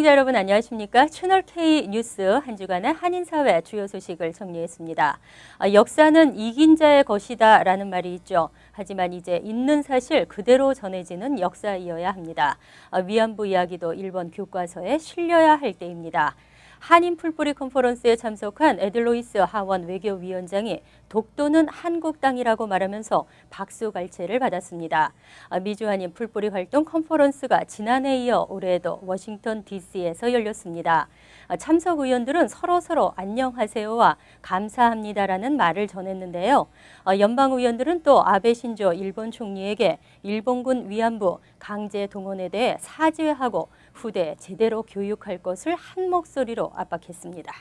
시청자 여러분 안녕하십니까? 채널 K 뉴스 한 주간의 한인사회 주요 소식을 정리했습니다. 역사는 이긴 자의 것이다 라는 말이 있죠. 하지만 이제 있는 사실 그대로 전해지는 역사이어야 합니다. 위안부 이야기도 일본 교과서에 실려야 할 때입니다. 한인 풀뿌리 컨퍼런스에 참석한 에들로이스 하원 외교위원장이 독도는 한국 땅이라고 말하면서 박수갈채를 받았습니다. 미주한인 풀뿌리 활동 컨퍼런스가 지난해에 이어 올해에도 워싱턴 DC에서 열렸습니다. 참석 의원들은 서로 안녕하세요와 감사합니다라는 말을 전했는데요. 연방 의원들은 또 아베 신조 일본 총리에게 일본군 위안부 강제 동원에 대해 사죄하고 후대에 제대로 교육할 것을 한 목소리로 압박했습니다.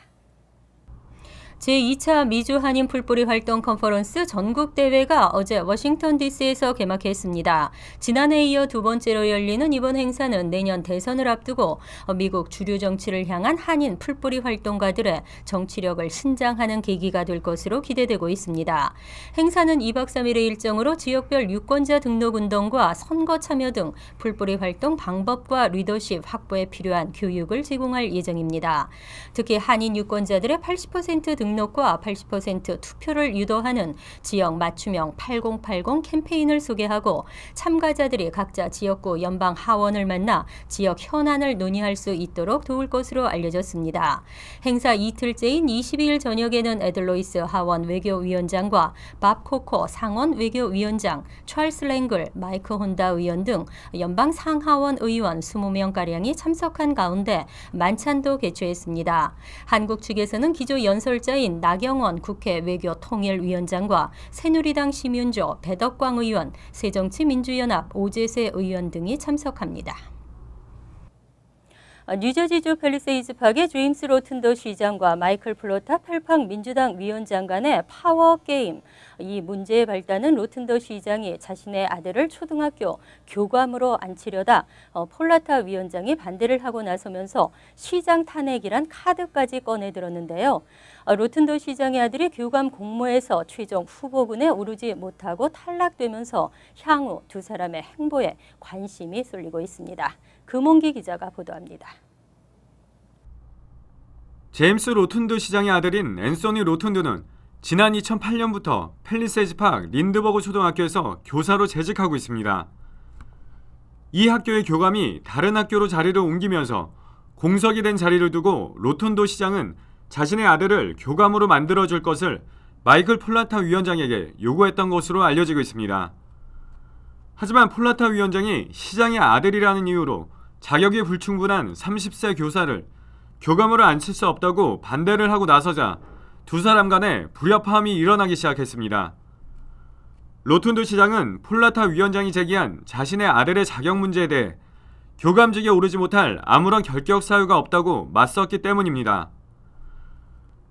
제2차 미주 한인 풀뿌리 활동 컨퍼런스 전국대회가 어제 워싱턴 DC에서 개막했습니다. 지난해에 이어 두 번째로 열리는 이번 행사는 내년 대선을 앞두고 미국 주류 정치를 향한 한인 풀뿌리 활동가들의 정치력을 신장하는 계기가 될 것으로 기대되고 있습니다. 행사는 2박 3일의 일정으로 지역별 유권자 등록 운동과 선거 참여 등 풀뿌리 활동 방법과 리더십 확보에 필요한 교육을 제공할 예정입니다. 특히 한인 유권자들의 80% 등록과 80% 투표를 유도하는 지역 맞춤형 8080 캠페인을 소개하고 참가자들이 각자 지역구 연방 하원을 만나 지역 현안을 논의할 수 있도록 도울 것으로 알려졌습니다. 행사 이틀째인 22일 저녁에는 에들로이스 하원 외교위원장과 밥 코코 상원 외교위원장, 찰스 랭글, 마이크 혼다 의원 등 연방 상하원 의원 20명가량이 참석한 가운데 만찬도 개최했습니다. 한국 측에서는 기조 연설자인 나경원 국회 외교통일위원장과 새누리당 심윤조, 배덕광 의원, 새정치민주연합 오재세 의원 등이 참석합니다. 뉴저지주 팰리세이즈 파크의 제임스 로튼더 시장과 마이클 플로타 펠팍 민주당 위원장 간의 파워게임. 이 문제의 발단은 로튼더 시장이 자신의 아들을 초등학교 교감으로 앉히려다 폴라타 위원장이 반대를 하고 나서면서 시장 탄핵이란 카드까지 꺼내들었는데요. 로튼더 시장의 아들이 교감 공모에서 최종 후보군에 오르지 못하고 탈락되면서 향후 두 사람의 행보에 관심이 쏠리고 있습니다. 금홍기 기자가 보도합니다. 제임스 로튼드 시장의 아들인 앤소니 로튼드는 지난 2008년부터 팰리세이즈 파크 린드버그 초등학교에서 교사로 재직하고 있습니다. 이 학교의 교감이 다른 학교로 자리를 옮기면서 공석이 된 자리를 두고 로튼드 시장은 자신의 아들을 교감으로 만들어줄 것을 마이클 폴라타 위원장에게 요구했던 것으로 알려지고 있습니다. 하지만 폴라타 위원장이 시장의 아들이라는 이유로 자격이 불충분한 30세 교사를 교감으로 앉힐 수 없다고 반대를 하고 나서자 두 사람 간에 불협화음이 일어나기 시작했습니다. 로튼드 시장은 폴라타 위원장이 제기한 자신의 아들의 자격 문제에 대해 교감직에 오르지 못할 아무런 결격 사유가 없다고 맞섰기 때문입니다.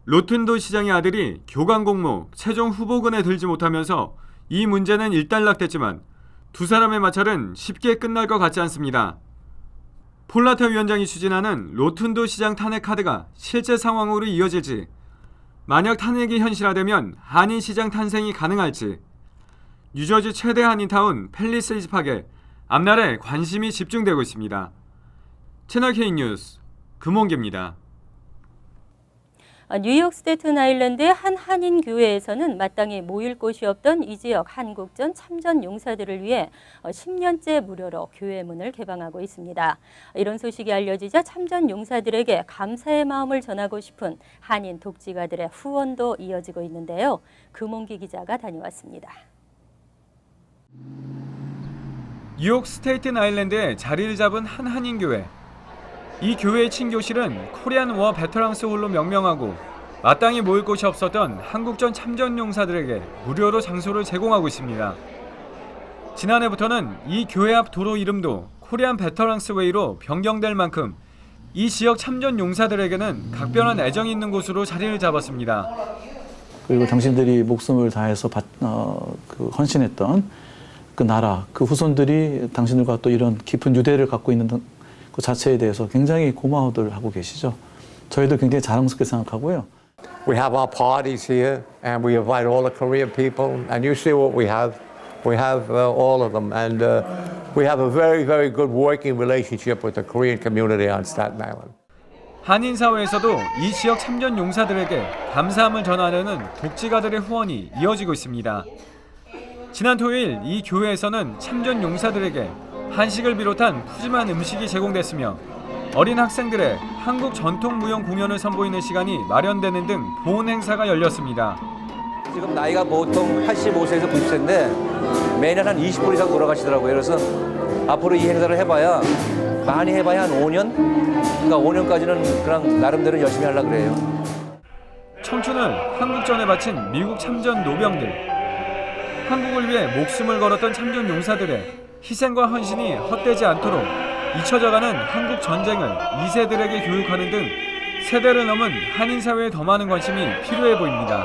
로튼드 시장의 아들이 교감 공모 최종 후보군에 들지 못하면서 이 문제는 일단락됐지만 두 사람의 마찰은 쉽게 끝날 것 같지 않습니다. 폴라타 위원장이 추진하는 로튼드 시장 탄핵 카드가 실제 상황으로 이어질지, 만약 탄핵이 현실화되면 한인 시장 탄생이 가능할지, 뉴저지 최대 한인타운 팰리세이즈 파크에 앞날에 관심이 집중되고 있습니다. 채널 K 뉴스 금홍기입니다. 뉴욕 스테튼 아일랜드의 한 한인 교회에서는 마땅히 모일 곳이 없던 이 지역 한국전 참전 용사들을 위해 10년째 무료로 교회 문을 개방하고 있습니다. 이런 소식이 알려지자 참전 용사들에게 감사의 마음을 전하고 싶은 한인 독지가들의 후원도 이어지고 있는데요. 금홍기 기자가 다녀왔습니다. 뉴욕 스테이튼 아일랜드에 자리를 잡은 한 한인 교회. 이 교회의 친교실은 코리안 워 베터랑스 홀로 명명하고 마땅히 모일 곳이 없었던 한국전 참전 용사들에게 무료로 장소를 제공하고 있습니다. 지난해부터는 이 교회 앞 도로 이름도 코리안 베터랑스 웨이로 변경될 만큼 이 지역 참전 용사들에게는 각별한 애정이 있는 곳으로 자리를 잡았습니다. 그리고 당신들이 목숨을 다해서 헌신했던 그 나라, 그 후손들이 당신들과 또 이런 깊은 유대를 갖고 있는 그 자체에 대해서 굉장히 고마워들 하고 계시죠. 저희도 굉장히 자랑스럽게 생각하고요. We have our parties here and we invite all the Korean people and you see what we have. We have all of them and We have a very, very good working relationship with the Korean community on Staten Island. 한인 사회에서도 이 지역 참전 용사들에게 감사함을 전하려는 독지가들의 후원이 이어지고 있습니다. 지난 토요일 이 교회에서는 참전 용사들에게 한식을 비롯한 푸짐한 음식이 제공됐으며 어린 학생들의 한국 전통 무용 공연을 선보이는 시간이 마련되는 등 보온 행사가 열렸습니다. 지금 나이가 보통 85세에서 90세인데 매년 한 20% 이상 돌아가시더라고요. 그래서 앞으로 이 행사를 해봐야 많이 해봐야 한 5년? 그러니까 5년까지는 그냥 나름대로 열심히 하려고 그래요. 청춘을 한국전에 바친 미국 참전 노병들. 한국을 위해 목숨을 걸었던 참전 용사들의 희생과 헌신이 헛되지 않도록 잊혀져가는 한국 전쟁을 2세들에게 교육하는 등 세대를 넘은 한인 사회에 더 많은 관심이 필요해 보입니다.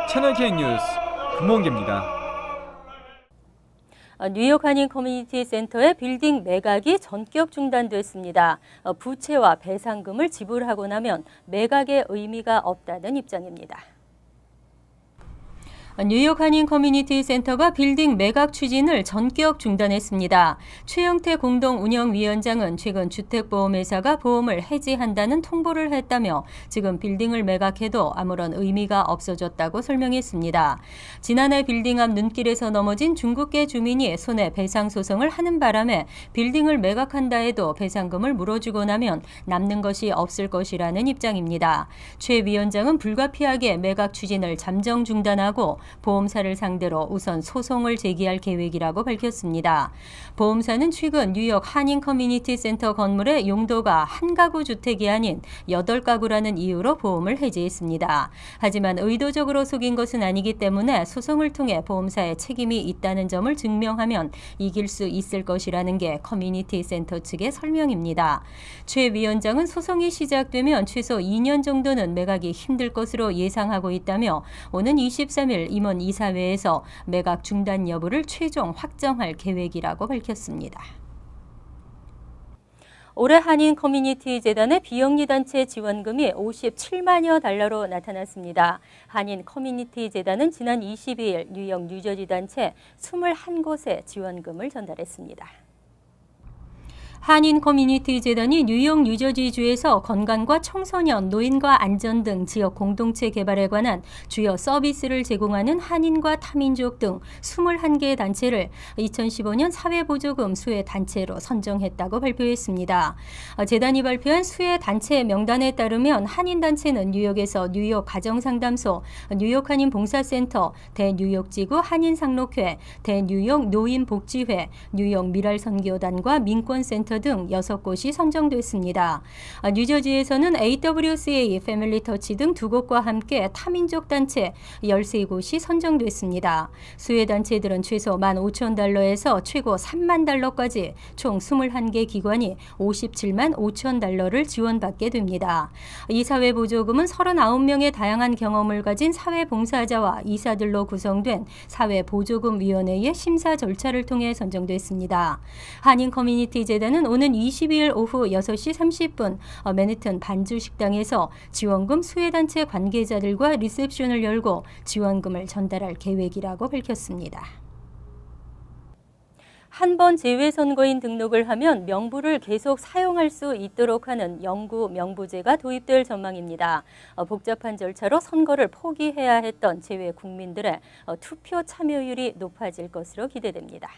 채널K 뉴스 금홍기입니다. 뉴욕 한인 커뮤니티 센터의 빌딩 매각이 전격 중단됐습니다. 부채와 배상금을 지불하고 나면 매각의 의미가 없다는 입장입니다. 뉴욕 한인 커뮤니티 센터가 빌딩 매각 추진을 전격 중단했습니다. 최영태 공동운영위원장은 최근 주택보험회사가 보험을 해지한다는 통보를 했다며 지금 빌딩을 매각해도 아무런 의미가 없어졌다고 설명했습니다. 지난해 빌딩 앞 눈길에서 넘어진 중국계 주민이 손해배상 소송을 하는 바람에 빌딩을 매각한다 해도 배상금을 물어주고 나면 남는 것이 없을 것이라는 입장입니다. 최 위원장은 불가피하게 매각 추진을 잠정 중단하고 보험사를 상대로 우선 소송을 제기할 계획이라고 밝혔습니다. 보험사는 최근 뉴욕 한인 커뮤니티 센터 건물의 용도가 한 가구 주택이 아닌 8가구라는 이유로 보험을 해지했습니다. 하지만 의도적으로 속인 것은 아니기 때문에 소송을 통해 보험사의 책임이 있다는 점을 증명하면 이길 수 있을 것이라는 게 커뮤니티 센터 측의 설명입니다. 최 위원장은 소송이 시작되면 최소 2년 정도는 매각이 힘들 것으로 예상하고 있다며 오는 23일 임원 이사회에서 매각 중단 여부를 최종 확정할 계획이라고 밝혔습니다. 올해 한인 커뮤니티 재단의 비영리 단체 지원금이 57만여 달러로 나타났습니다. 한인 커뮤니티 재단은 지난 22일 뉴욕 뉴저지 단체 21곳에 지원금을 전달했습니다. 한인 커뮤니티 재단이 뉴욕 뉴저지주에서 건강과 청소년, 노인과 안전 등 지역 공동체 개발에 관한 주요 서비스를 제공하는 한인과 타민족 등 21개 단체를 2015년 사회보조금 수혜 단체로 선정했다고 발표했습니다. 재단이 발표한 수혜 단체 명단에 따르면 한인 단체는 뉴욕에서 뉴욕 가정상담소, 뉴욕 한인 봉사센터, 대뉴욕지구 한인상록회, 대뉴욕 노인복지회, 뉴욕 미랄선교단과 민권센터 등 6곳이 선정됐습니다. 뉴저지에서는 AWCA, 패밀리터치 등 2곳과 함께 타민족 단체 13곳이 선정됐습니다. 수혜 단체들은 최소 15,000달러에서 최고 3만 달러까지 총 21개 기관이 57만 5천 달러를 지원받게 됩니다. 이 사회보조금은 39명의 다양한 경험을 가진 사회봉사자와 이사들로 구성된 사회보조금위원회의 심사 절차를 통해 선정됐습니다. 한인 커뮤니티 재단은 오는 22일 오후 6시 30분 맨해튼 반주 식당에서 지원금 수혜단체 관계자들과 리셉션을 열고 지원금을 전달할 계획이라고 밝혔습니다. 한 번 재외선거인 등록을 하면 명부를 계속 사용할 수 있도록 하는 영구 명부제가 도입될 전망입니다. 복잡한 절차로 선거를 포기해야 했던 재외 국민들의 투표 참여율이 높아질 것으로 기대됩니다.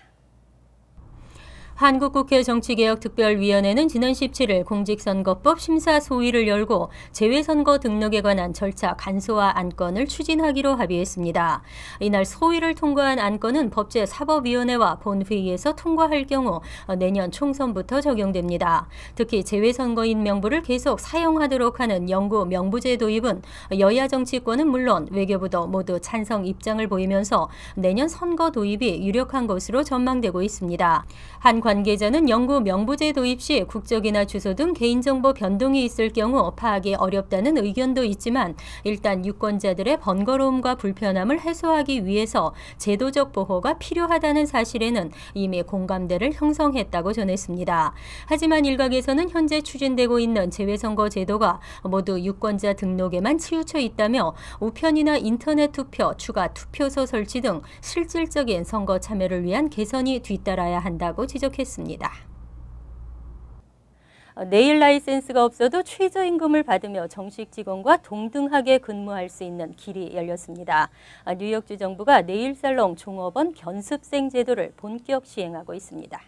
한국국회 정치개혁특별위원회는 지난 17일 공직선거법 심사 소위를 열고 재외선거 등록에 관한 절차 간소화 안건을 추진하기로 합의했습니다. 이날 소위를 통과한 안건은 법제사법위원회와 본회의에서 통과할 경우 내년 총선부터 적용됩니다. 특히 재외선거인 명부를 계속 사용하도록 하는 영구 명부제 도입은 여야 정치권은 물론 외교부도 모두 찬성 입장을 보이면서 내년 선거 도입이 유력한 것으로 전망되고 있습니다. 한 관계자는 영구 명부제 도입 시 국적이나 주소 등 개인정보 변동이 있을 경우 파악이 어렵다는 의견도 있지만 일단 유권자들의 번거로움과 불편함을 해소하기 위해서 제도적 보호가 필요하다는 사실에는 이미 공감대를 형성했다고 전했습니다. 하지만 일각에서는 현재 추진되고 있는 재외선거 제도가 모두 유권자 등록에만 치우쳐 있다며 우편이나 인터넷 투표, 추가 투표소 설치 등 실질적인 선거 참여를 위한 개선이 뒤따라야 한다고 지적했습니다. 네일 라이센스가 없어도 최저임금을 받으며 정식 직원과 동등하게 근무할 수 있는 길이 열렸습니다. 뉴욕주 정부가 네일 살롱 종업원 견습생 제도를 본격 시행하고 있습니다.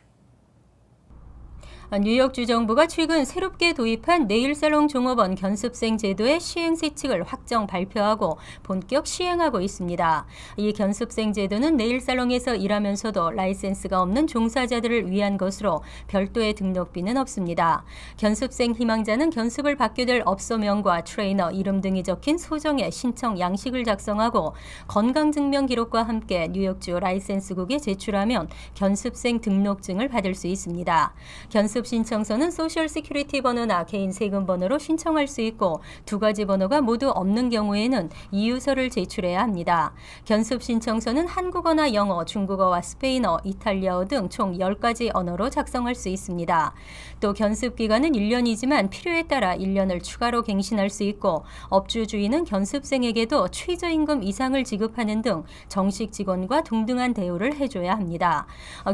뉴욕주 정부가 최근 새롭게 도입한 네일살롱 종업원 견습생 제도의 시행세칙을 확정 발표하고 본격 시행하고 있습니다. 이 견습생 제도는 네일살롱에서 일하면서도 라이센스가 없는 종사자들을 위한 것으로 별도의 등록비는 없습니다. 견습생 희망자는 견습을 받게 될 업소명과 트레이너 이름 등이 적힌 소정의 신청 양식을 작성하고 건강증명 기록과 함께 뉴욕주 라이센스국에 제출하면 견습생 등록증을 받을 수 있습니다. 견습 신청서는 소셜 시큐리티 번호나 개인 세금 번호로 신청할 수 있고 두 가지 번호가 모두 없는 경우에는 이유서를 제출해야 합니다. 견습 신청서는 한국어나 영어, 중국어와 스페인어, 이탈리아어 등 총 10가지 언어로 작성할 수 있습니다. 또 견습 기간은 1년이지만 필요에 따라 1년을 추가로 갱신할 수 있고 업주주인은 견습생에게도 최저임금 이상을 지급하는 등 정식 직원과 동등한 대우를 해줘야 합니다.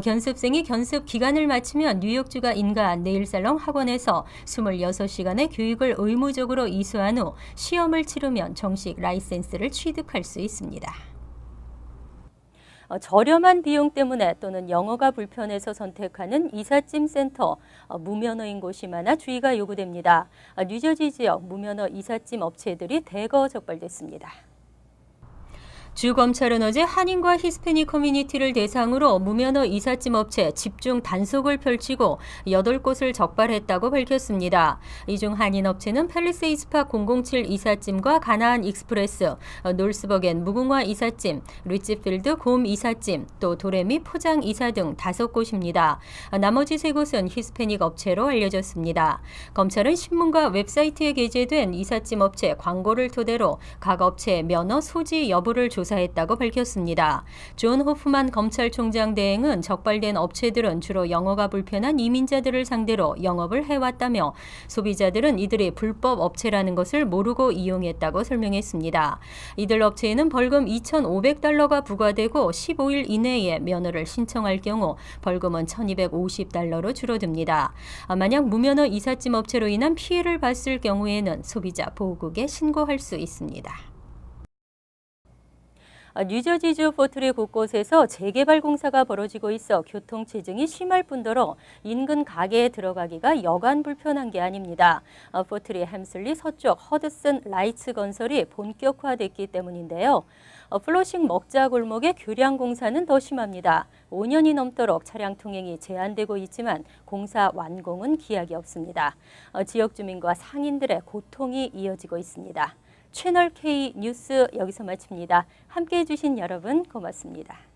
견습생이 견습 기간을 마치면 뉴욕주가 인가한 네일살롱 학원에서 26시간의 교육을 의무적으로 이수한 후 시험을 치르면 정식 라이센스를 취득할 수 있습니다. 저렴한 비용 때문에 또는 영어가 불편해서 선택하는 이삿짐 센터, 무면허인 곳이 많아 주의가 요구됩니다. 뉴저지 지역 무면허 이삿짐 업체들이 대거 적발됐습니다. 주 검찰은 어제 한인과 히스패닉 커뮤니티를 대상으로 무면허 이삿짐 업체 집중 단속을 펼치고 8곳을 적발했다고 밝혔습니다. 이 중 한인 업체는 팰리세이드스팍 007 이삿짐과 가나안 익스프레스, 놀스버겐 무궁화 이삿짐, 리치필드 곰 이삿짐, 또 도레미 포장 이사 등 5곳입니다. 나머지 3곳은 히스패닉 업체로 알려졌습니다. 검찰은 신문과 웹사이트에 게재된 이삿짐 업체 광고를 토대로 각 업체의 면허 소지 여부를 조사했다고 밝혔습니다. 존 호프만 검찰총장 대행은 적발된 업체들은 주로 영어가 불편한 이민자들을 상대로 영업을 해왔다며 소비자들은 이들이 불법 업체라는 것을 모르고 이용했다고 설명했습니다. 이들 업체에는 벌금 $2,500가 부과되고 15일 이내에 면허를 신청할 경우 벌금은 $1,250로 줄어듭니다. 만약 무면허 이삿짐 업체로 인한 피해를 봤을 경우에는 소비자 보호국에 신고할 수 있습니다. 뉴저지주 포트리 곳곳에서 재개발 공사가 벌어지고 있어 교통체증이 심할 뿐더러 인근 가게에 들어가기가 여간 불편한 게 아닙니다. 포트리 햄슬리 서쪽 허드슨 라이츠 건설이 본격화됐기 때문인데요. 플러싱 먹자 골목의 교량 공사는 더 심합니다. 5년이 넘도록 차량 통행이 제한되고 있지만 공사 완공은 기약이 없습니다. 지역 주민과 상인들의 고통이 이어지고 있습니다. 채널 K 뉴스 여기서 마칩니다. 함께해 주신 여러분 고맙습니다.